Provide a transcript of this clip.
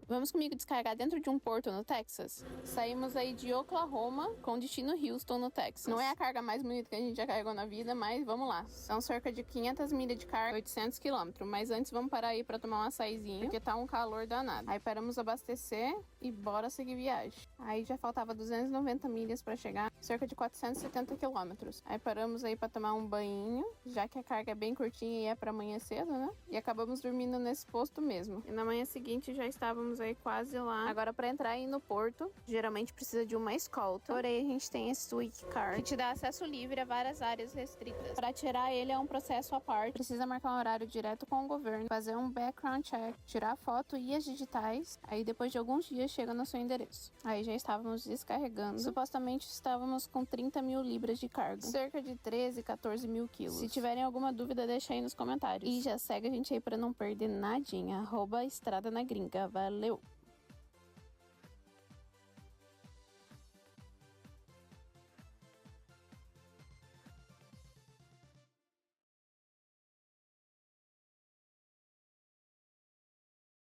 Vamos comigo descarregar dentro de um porto no Texas? Saímos aí de Oklahoma com destino Houston, no Texas. Não é a carga mais bonita que a gente já carregou na vida, mas vamos lá. São cerca de 500 milhas de carga, 800 quilômetros. Mas antes vamos parar aí pra tomar um açaizinho, porque tá um calor danado. Aí paramos abastecer e bora seguir viagem. Aí já faltava 290 milhas pra chegar, cerca de 470 quilômetros. Aí paramos aí pra tomar um banho, já que a carga é bem curtinha e é pra amanhã cedo, né? E acabamos dormindo nesse posto mesmo. E na manhã seguinte já estávamos aí quase lá. Agora pra entrar aí no porto, geralmente precisa de uma escolta. Porém, a gente tem esse Week Card, que te dá acesso livre a várias áreas restritas. Para tirar ele é um processo à parte. Precisa marcar um horário direto com o governo, fazer um background check, tirar foto e as digitais. Aí depois de alguns dias chega no seu endereço. Aí já estávamos descarregando. Supostamente estávamos com 30 mil libras de carga, cerca de 13, 14 mil quilos. Se tiverem alguma dúvida, deixa aí nos comentários. E já segue a gente aí para não perder nadinha. @Estrada na Gringa. Valeu!